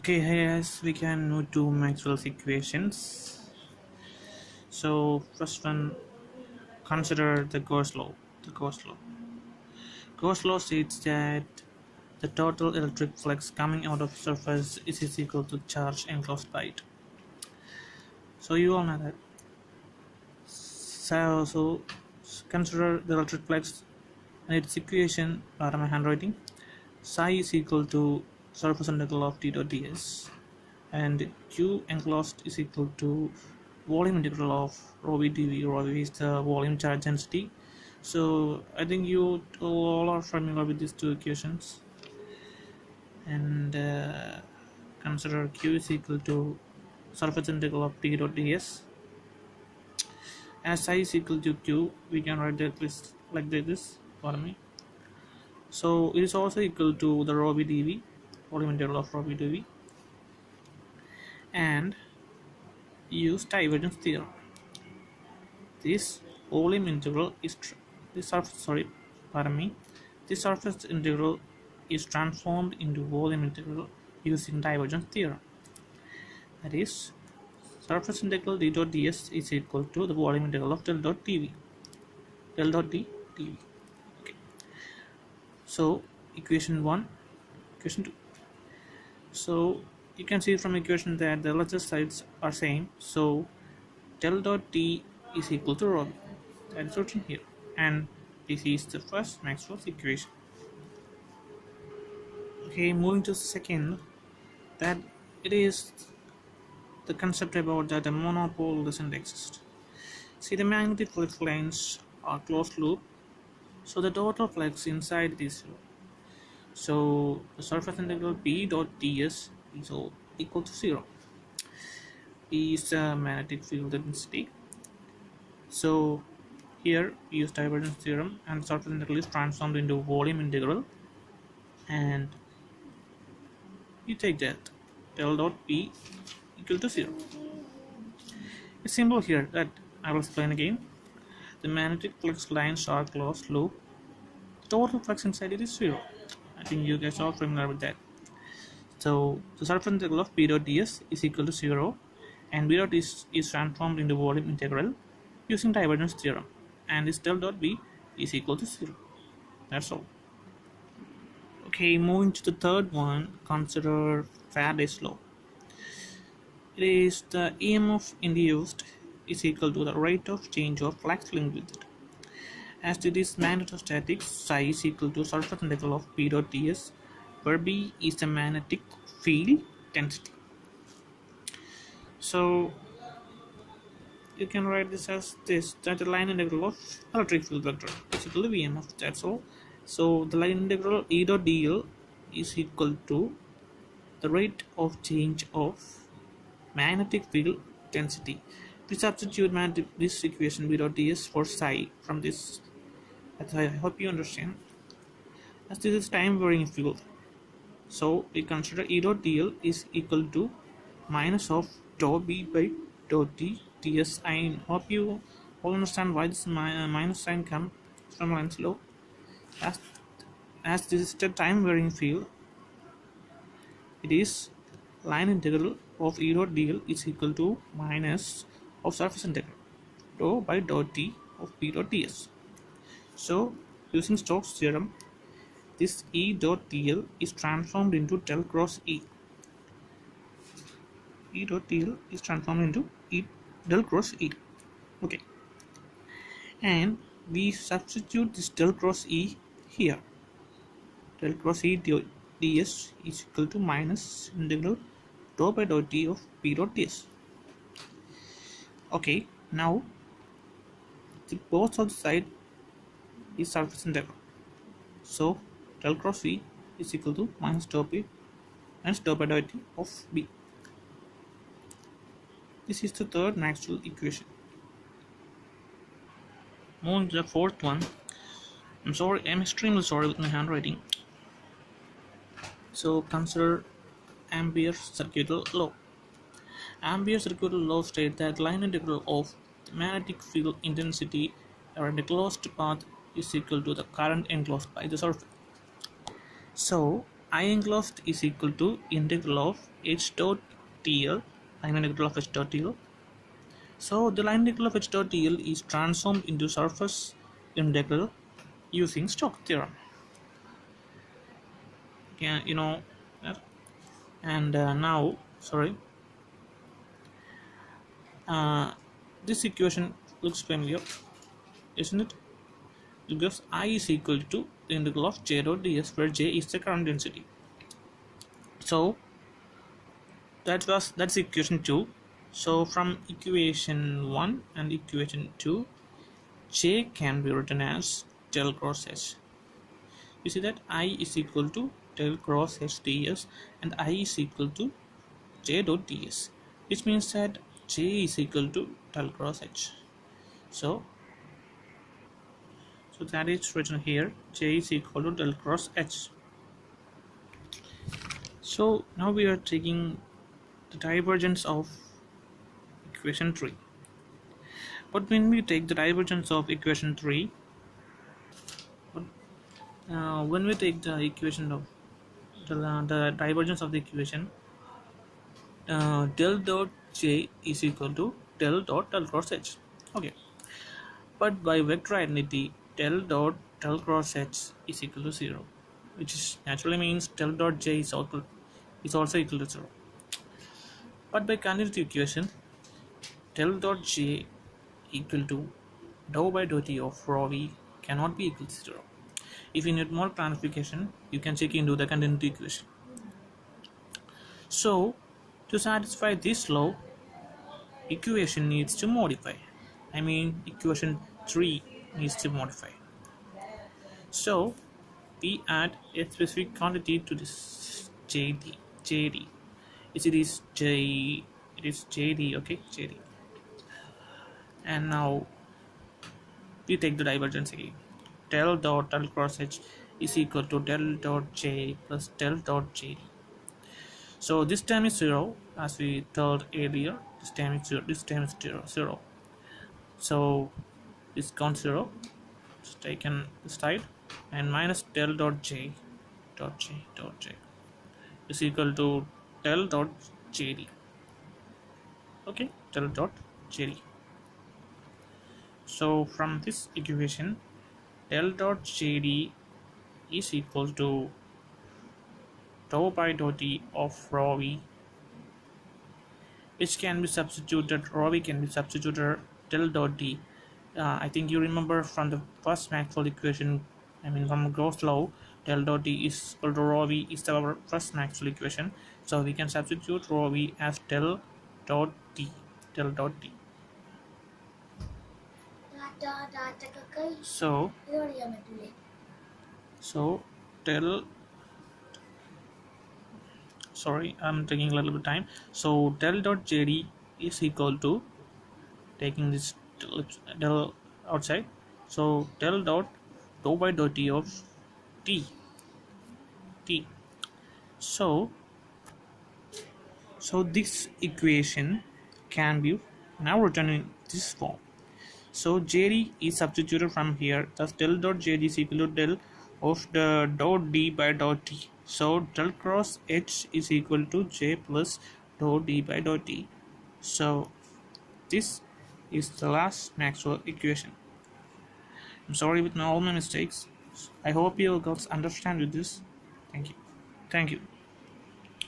Okay, hey guys, we can move to Maxwell's equations. So first one, consider the Gauss law. The Gauss law. Gauss law states that the total electric flux coming out of surface is equal to charge enclosed by it. So you all know that. So consider the electric flux and its equation. Pardon my handwriting. Psi is equal to surface integral of t dot ds, and q enclosed is equal to volume integral of rho v dv. Rho v is the volume charge density. So I think you all are familiar with these two equations. And consider q is equal to surface integral of t dot ds. As I is equal to q, we can write that list like this for me. So it is also equal to the rho v dv, volume integral of rho v dv, and use divergence theorem. This volume integral is this surface pardon me this surface integral is transformed into volume integral using divergence theorem. That is, surface integral d dot ds is equal to the volume integral of del dot dv. Del dot d dv. Okay. So equation 1, equation 2. So you can see from equation that the LHS sides are same. So del dot d is equal to rho v. That is written here, and this is the first Maxwell's equation. Okay, moving to the second, that it is the concept about that a monopole doesn't exist. See, the magnetic flux lines are closed loop, so the total flux inside this loop. So the surface integral p dot ds is all equal to 0. P is the magnetic field density. So here we use divergence theorem, and surface integral is transformed into volume integral, and you take that del dot p equal to 0. It's simple here that I will explain again. The magnetic flux lines are closed loop. The total flux inside it is 0. I think you guys are familiar with that. So the surface integral of p dot ds is equal to 0, and b dot is transformed into volume integral using divergence theorem, and this del dot b is equal to 0. That's all. Okay, moving to the third one, consider Faraday's law. It is the EMF induced is equal to the rate of change of flux linked with it. As it is magnetostatics, psi is equal to surface integral of p dot ds, where b is the magnetic field density. So you can write this as this, that the line integral of electric field vector is equal to VMF. That's all. So the line integral E dot dl is equal to the rate of change of magnetic field density. We substitute this equation B dot ds for psi from this. I hope you understand. As this is time varying field, so we consider E dot dl is equal to minus of dou b by dou t ds. I hope you all understand why this minus sign comes from Lenz's law. As this is a time varying field, it is line integral of E dot dl is equal to minus of surface integral dou by dou t of p dot ds. So using Stokes' theorem, this E dot dl is transformed into del cross E. E dot dl is transformed into del cross E. Okay, and we substitute this del cross E here. Del cross E ds is equal to minus integral dou by dou t of p dot ds. Okay, now the both of the side is surface integral, so del cross E is equal to minus dou by dou t of b. This is the third Maxwell equation. Moving to the fourth one. I'm extremely sorry with my handwriting. So consider Ampere's circuital law. Ampere's circuital law states that line integral of the magnetic field intensity around a closed path is equal to the current enclosed by the surface. So I enclosed is equal to integral of h dot dl. I mean integral of h dot dl. So the line integral of h dot dl is transformed into surface integral using Stokes theorem. Yeah, you know that. And now, sorry, uh, this equation looks familiar, isn't it? Because I is equal to the integral of j dot ds, where j is the current density. So that's equation 2. So from equation 1 and equation 2, j can be written as del cross h. You see that I is equal to del cross h ds, and I is equal to j dot ds, which means that j is equal to del cross h. So that is written here, j is equal to del cross h. So now we are taking the divergence of equation 3. But when we take the divergence of equation 3, when we take the equation of the divergence of the equation, del dot j is equal to del cross h. Okay, but by vector identity, del cross h is equal to 0, which is naturally means del dot j is also equal to 0. But by continuity equation, del dot j equal to dou by dou t of rho v cannot be equal to 0. If you need more clarification, you can check into the continuity equation. So to satisfy this law, equation needs to modify. I mean equation 3 needs to modify. So we add a specific quantity to this jd. It is jd, okay, jd. And now we take the divergence again. Del cross h is equal to del dot j plus del dot jd. So this term is 0, as we told earlier. This term is 0. This term is 0. So this count 0. It's taken this side, and minus del dot j is equal to del dot jd. Okay, del dot jd. So from this equation, del dot jd is equal to dou by dou t of rho v, which can be substituted, rho v can be substituted del dot d. I think you remember from the first Maxwell equation, I mean from Gauss law, del dot d is equal to rho v is our first Maxwell equation. So we can substitute rho v as del dot d. So del, sorry, I'm taking a little bit time. So del dot jd is equal to, taking this del outside, so del dot dou by dou t of t. So this equation can be now written in this form. So jd is substituted from here, thus del dot jd is equal to del of the dot d by dot t. So del cross h is equal to j plus dot d by dot t. So this is the last Maxwell equation. I'm sorry with all my mistakes. I hope you guys understand with this. Thank you.